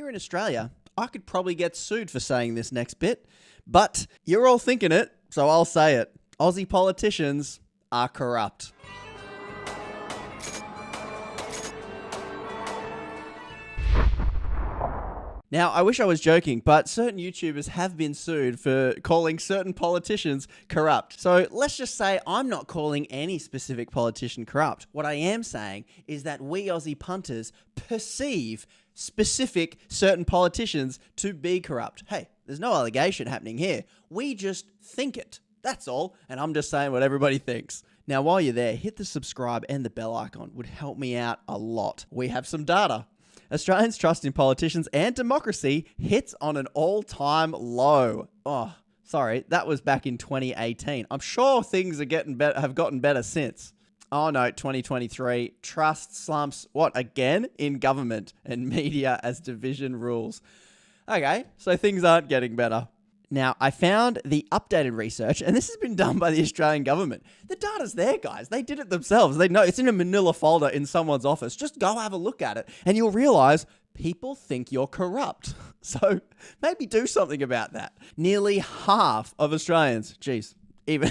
here in Australia, I could probably get sued for saying this next bit, but you're all thinking it, so I'll say it. Aussie politicians are corrupt. Now, I wish I was joking, but certain YouTubers have been sued for calling certain politicians corrupt. So let's just say I'm not calling any specific politician corrupt. What I am saying is that we Aussie punters perceive specific certain politicians to be corrupt. Hey, there's no allegation happening here. We just think it. That's all. And I'm just saying what everybody thinks. Now, while you're there, hit the subscribe and the bell icon. Would help me out a lot. We have some data. Australians' trust in politicians and democracy hits on an all-time low. Oh, sorry, that was back in 2018. I'm sure things are have gotten better since. Oh no, 2023, trust slumps, what, again? In government and media as division rules. Okay, so things aren't getting better. Now, I found the updated research, and this has been done by the Australian government. The data's there, guys. They did it themselves. They know it's in a manila folder in someone's office. Just go have a look at it, and you'll realize people think you're corrupt. So maybe do something about that. Nearly half of Australians, even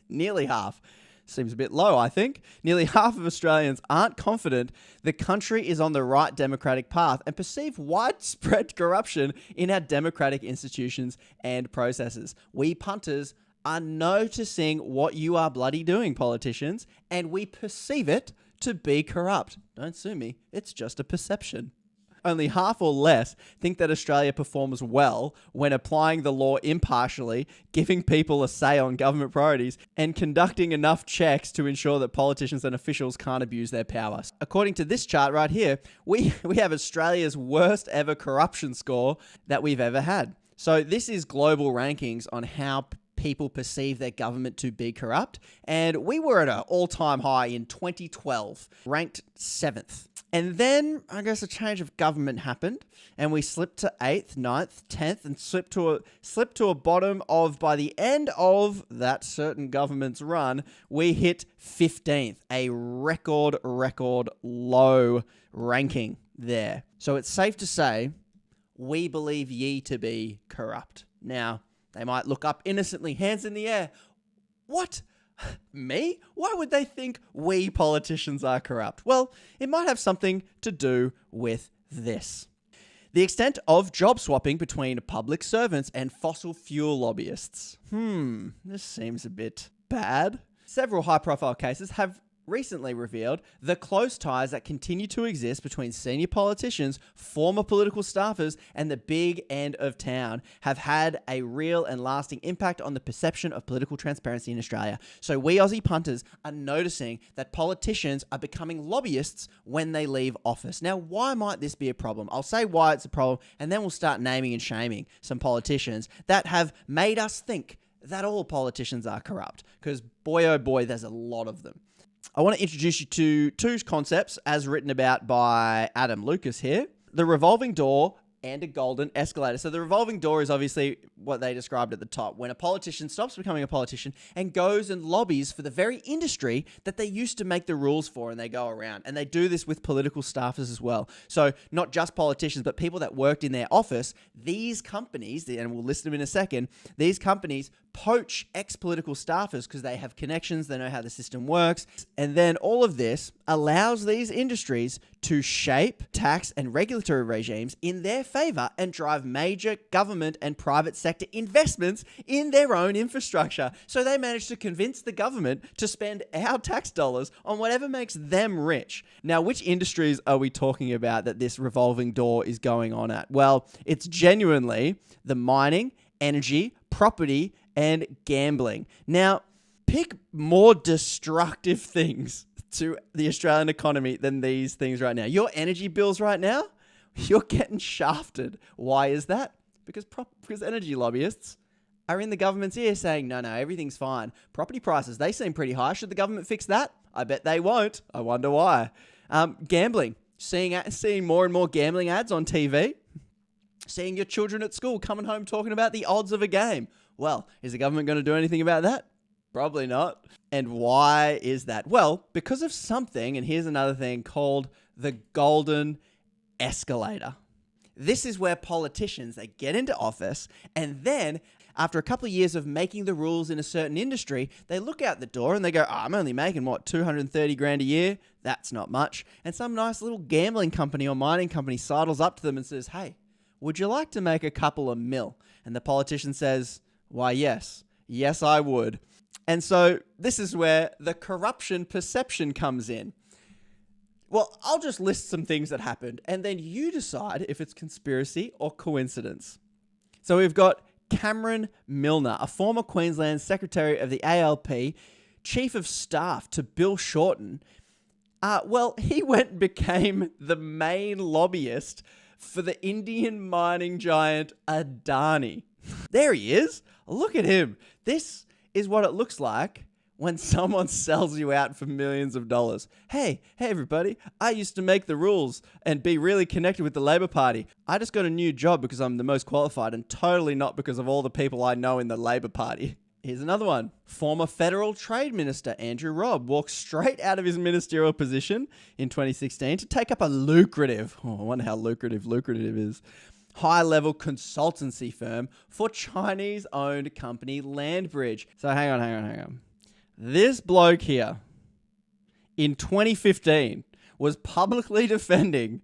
nearly half, seems a bit low, I think. Nearly half of Australians aren't confident the country is on the right democratic path and perceive widespread corruption in our democratic institutions and processes. We punters are noticing what you are bloody doing, politicians, and we perceive it to be corrupt. Don't sue me. It's just a perception. Only half or less think that Australia performs well when applying the law impartially, giving people a say on government priorities, and conducting enough checks to ensure that politicians and officials can't abuse their power. According to this chart right here, we have Australia's worst ever corruption score that we've ever had. So this is global rankings on how people perceive their government to be corrupt. And we were at an all-time high in 2012, ranked 7th. And then, I guess, a change of government happened, and we slipped to 8th, 9th, 10th, and slipped to a bottom of, by the end of that certain government's run, we hit 15th, a record low ranking there. So it's safe to say, we believe ye to be corrupt. Now, they might look up innocently, hands in the air. What? Me? Why would they think we politicians are corrupt? Well, it might have something to do with this. The extent of job swapping between public servants and fossil fuel lobbyists. This seems a bit bad. Several high-profile cases have recently revealed the close ties that continue to exist between senior politicians, former political staffers, and the big end of town have had a real and lasting impact on the perception of political transparency in Australia. So we Aussie punters are noticing that politicians are becoming lobbyists when they leave office. Now, why might this be a problem? I'll say why it's a problem, and then we'll start naming and shaming some politicians that have made us think that all politicians are corrupt. Because boy, oh boy, there's a lot of them. I want to introduce you to two concepts as written about by Adam Lucas here. The revolving door and a golden escalator. So the revolving door is obviously what they described at the top. When a politician stops becoming a politician and goes and lobbies for the very industry that they used to make the rules for, and they go around. And they do this with political staffers as well. So not just politicians, but people that worked in their office. These companies, and we'll list them in a second, these companies poach ex-political staffers because they have connections, they know how the system works. And then all of this allows these industries to shape tax and regulatory regimes in their favor and drive major government and private sector investments in their own infrastructure. So they manage to convince the government to spend our tax dollars on whatever makes them rich. Now, which industries are we talking about that this revolving door is going on at? Well, it's genuinely the mining, energy, property, and gambling. Now, pick more destructive things to the Australian economy than these things right now. Your energy bills right now, you're getting shafted. Why is that? Because energy lobbyists are in the government's ear saying, no, everything's fine. Property prices, they seem pretty high. Should the government fix that? I bet they won't. I wonder why. Gambling, seeing more and more gambling ads on TV. Seeing your children at school coming home talking about the odds of a game. Well, is the government going to do anything about that? Probably not. And why is that? Well, because of something, and here's another thing, called the golden escalator. This is where politicians, they get into office, and then after a couple of years of making the rules in a certain industry, they look out the door and they go, I'm only making, 230 grand a year? That's not much. And some nice little gambling company or mining company sidles up to them and says, hey, would you like to make a couple of mil? And the politician says, why, yes. Yes, I would. And so this is where the corruption perception comes in. Well, I'll just list some things that happened, and then you decide if it's conspiracy or coincidence. So we've got Cameron Milner, a former Queensland Secretary of the ALP, Chief of Staff to Bill Shorten. He went and became the main lobbyist for the Indian mining giant Adani. There he is. Look at him. This is what it looks like when someone sells you out for millions of dollars. Hey everybody, I used to make the rules and be really connected with the Labor Party. I just got a new job because I'm the most qualified and totally not because of all the people I know in the Labor Party. Here's another one. Former Federal Trade Minister Andrew Robb walked straight out of his ministerial position in 2016 to take up a lucrative, I wonder how lucrative is, high-level consultancy firm for Chinese-owned company Landbridge. So hang on. This bloke here, in 2015, was publicly defending,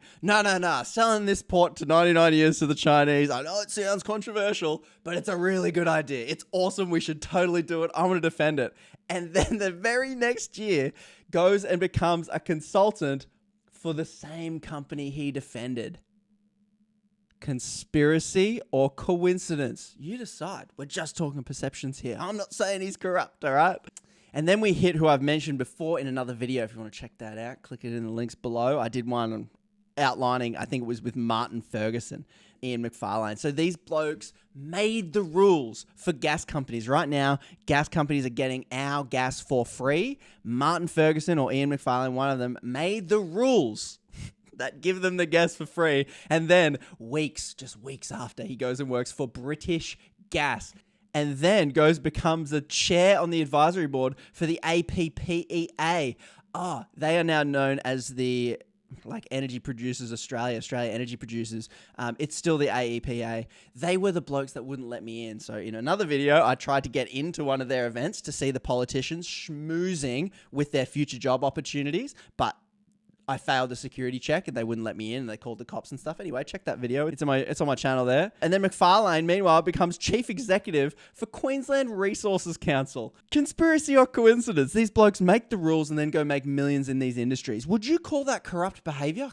selling this port to 99 years to the Chinese. I know it sounds controversial, but it's a really good idea. It's awesome. We should totally do it. I want to defend it. And then the very next year goes and becomes a consultant for the same company he defended. Conspiracy or coincidence? You decide. We're just talking perceptions here. I'm not saying he's corrupt, all right? And then we hit who I've mentioned before in another video. If you want to check that out, click it in the links below. I did one outlining, I think it was with Martin Ferguson, Ian McFarlane. So these blokes made the rules for gas companies. Right now, gas companies are getting our gas for free. Martin Ferguson or Ian McFarlane, one of them, made the rules that give them the gas for free. And then just weeks after, he goes and works for British Gas. And then becomes a chair on the advisory board for the APPEA. They are now known as the Energy Producers Australia Energy Producers. It's still the AEPA. They were the blokes that wouldn't let me in. So in another video, I tried to get into one of their events to see the politicians schmoozing with their future job opportunities, but I failed the security check and they wouldn't let me in and they called the cops and stuff. Anyway, check that video. It's on my channel there. And then McFarlane, meanwhile, becomes chief executive for Queensland Resources Council. Conspiracy or coincidence? These blokes make the rules and then go make millions in these industries. Would you call that corrupt behavior?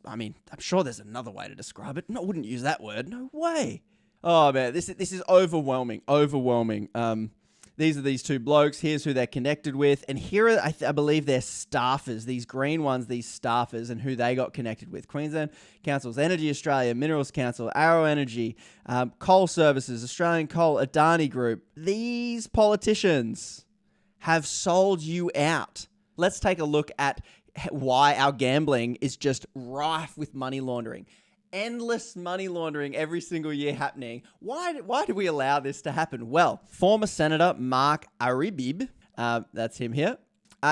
I'm sure there's another way to describe it. No, I wouldn't use that word. No way. Oh man, this is overwhelming. These are these two blokes. Here's who they're connected with. And here are, I believe, their staffers, these green ones, these staffers, and who they got connected with. Queensland Councils, Energy Australia, Minerals Council, Arrow Energy, Coal Services, Australian Coal, Adani Group. These politicians have sold you out. Let's take a look at why our gambling is just rife with money laundering. Endless money laundering every single year happening. Why do we allow this to happen? Well, former Senator Mark Aribib, that's him here,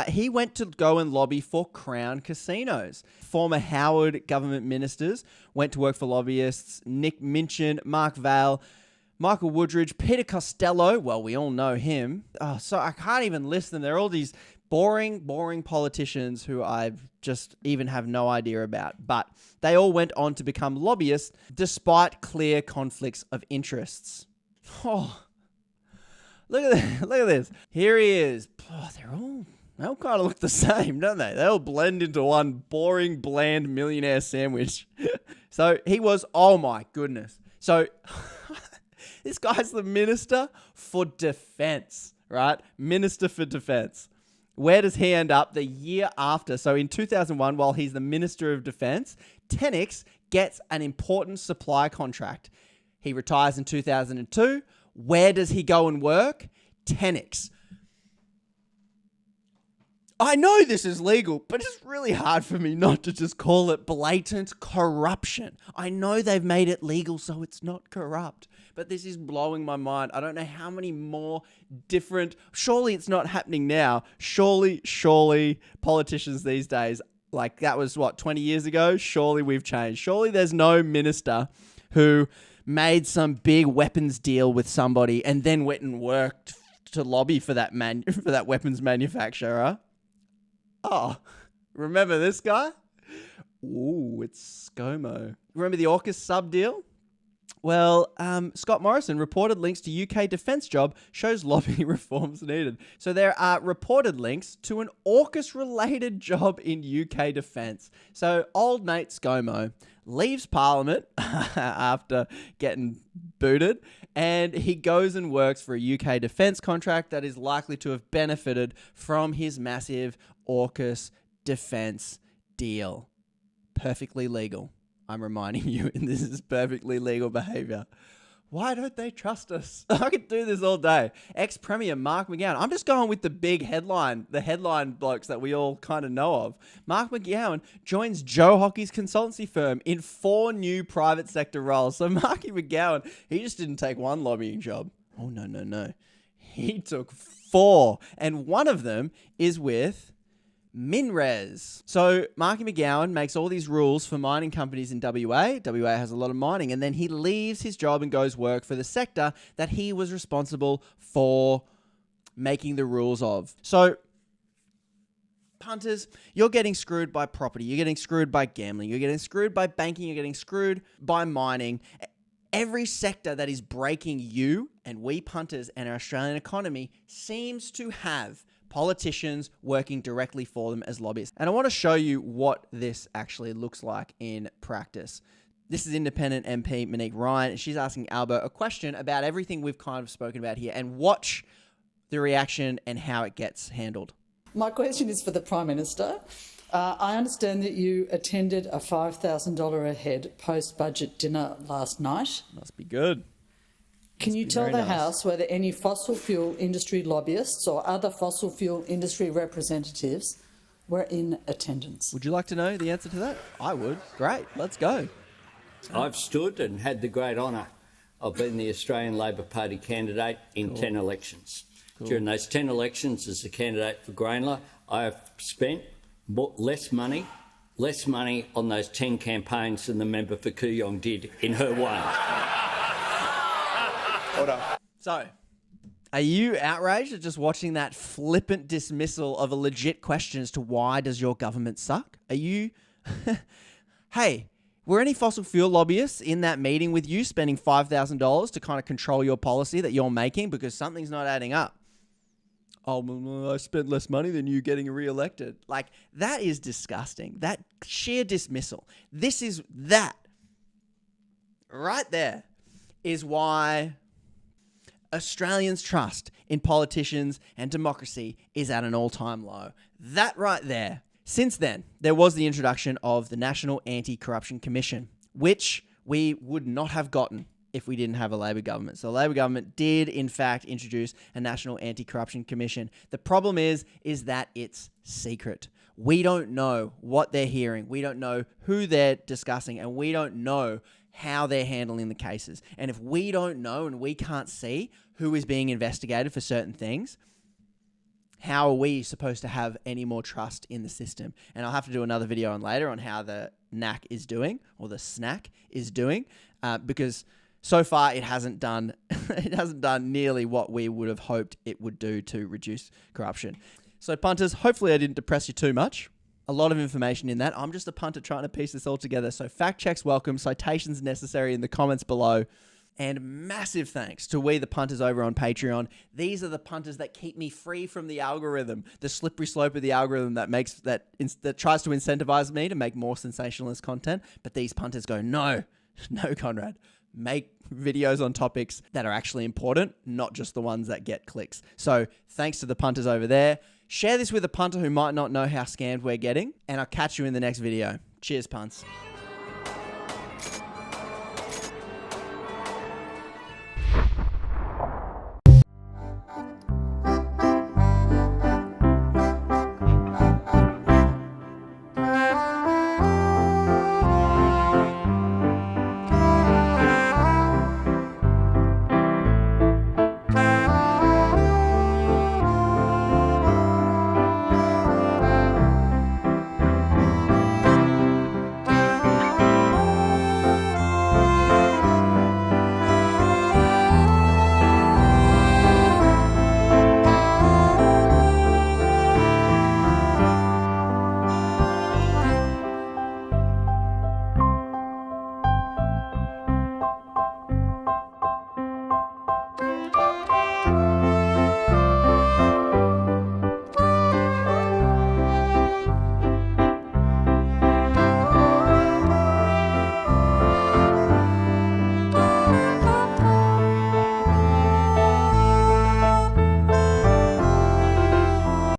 he went to go and lobby for Crown Casinos. Former Howard government ministers went to work for lobbyists Nick Minchin, Mark Vaile, Michael Woodridge, Peter Costello. Well, we all know him. So I can't even list them. They're all these boring politicians who I just even have no idea about. But they all went on to become lobbyists despite clear conflicts of interests. Oh, look at this. Here he is. They all kind of look the same, don't they? They all blend into one boring, bland millionaire sandwich. So he was, oh my goodness. So this guy's the Minister for Defense, right? Minister for Defense. Where does he end up the year after? So in 2001, while he's the Minister of Defense, Tenix gets an important supply contract. He retires in 2002. Where does he go and work? Tenix. I know this is legal, but it's really hard for me not to just call it blatant corruption. I know they've made it legal, so it's not corrupt. But this is blowing my mind. I don't know how many more different... Surely it's not happening now. Surely politicians these days Like, that was, 20 years ago? Surely we've changed. Surely there's no minister who made some big weapons deal with somebody and then went and worked to lobby for that for that weapons manufacturer. Oh, remember this guy? Ooh, it's ScoMo. Remember the AUKUS sub deal? Well, Scott Morrison reported links to UK defence job shows lobbying reforms needed. So there are reported links to an AUKUS-related job in UK defence. So old mate ScoMo leaves Parliament after getting booted, and he goes and works for a UK defence contract that is likely to have benefited from his massive AUKUS defence deal. Perfectly legal. I'm reminding you, and this is perfectly legal behaviour. Why don't they trust us? I could do this all day. Ex-Premier Mark McGowan. I'm just going with the big headline, the headline blokes that we all kind of know of. Mark McGowan joins Joe Hockey's consultancy firm in 4 new private sector roles. So Marky McGowan, he just didn't take one lobbying job. Oh, no. He took 4. And one of them is with MinRes. So Marky McGowan makes all these rules for mining companies in WA. WA has a lot of mining, and then he leaves his job and goes work for the sector that he was responsible for making the rules of. So punters, you're getting screwed by property, you're getting screwed by gambling, you're getting screwed by banking, you're getting screwed by mining. Every sector that is breaking you and we punters and our Australian economy seems to have politicians working directly for them as lobbyists. And I want to show you what this actually looks like in practice. This is independent MP Monique Ryan, and she's asking Albert a question about everything we've kind of spoken about here, and watch the reaction and how it gets handled. My question is for the Prime Minister. I understand that you attended a $5,000 a head post-budget dinner last night. Must be good. Can you tell the House whether any fossil fuel industry lobbyists or other fossil fuel industry representatives were in attendance? Would you like to know the answer to that? I would. Great, let's go. I've stood and had the great honour of being the Australian Labor Party candidate in 10 elections. During those 10 elections as a candidate for Grainler, I have spent less money on those 10 campaigns than the member for Kooyong did in her one. So, are you outraged at just watching that flippant dismissal of a legit question as to why does your government suck? Are you... Hey, were any fossil fuel lobbyists in that meeting with you spending $5,000 to kind of control your policy that you're making because something's not adding up? Oh, well, I spent less money than you getting re-elected. Like, that is disgusting. That sheer dismissal. This is that. Right there is why Australians' trust in politicians and democracy is at an all-time low. That right there. Since then, there was the introduction of the National Anti-Corruption Commission, which we would not have gotten if we didn't have a Labor government. So the Labor government did, in fact, introduce a National Anti-Corruption Commission. The problem is that it's secret. We don't know what they're hearing. We don't know who they're discussing, and we don't know how they're handling the cases. And if we don't know and we can't see who is being investigated for certain things, how are we supposed to have any more trust in the system? And I'll have to do another video on later on how the NACC is doing, or the SNAC is doing, because so far it hasn't done nearly what we would have hoped it would do to reduce corruption. So punters, hopefully I didn't depress you too much. A lot of information in that. I'm just a punter trying to piece this all together. So fact checks welcome, citations necessary in the comments below. And massive thanks to we the punters over on Patreon. These are the punters that keep me free from the algorithm, the slippery slope of the algorithm that tries to incentivize me to make more sensationalist content. But these punters go, no, Conrad, make videos on topics that are actually important, not just the ones that get clicks. So thanks to the punters over there. Share this with a punter who might not know how scammed we're getting, and I'll catch you in the next video. Cheers, punts.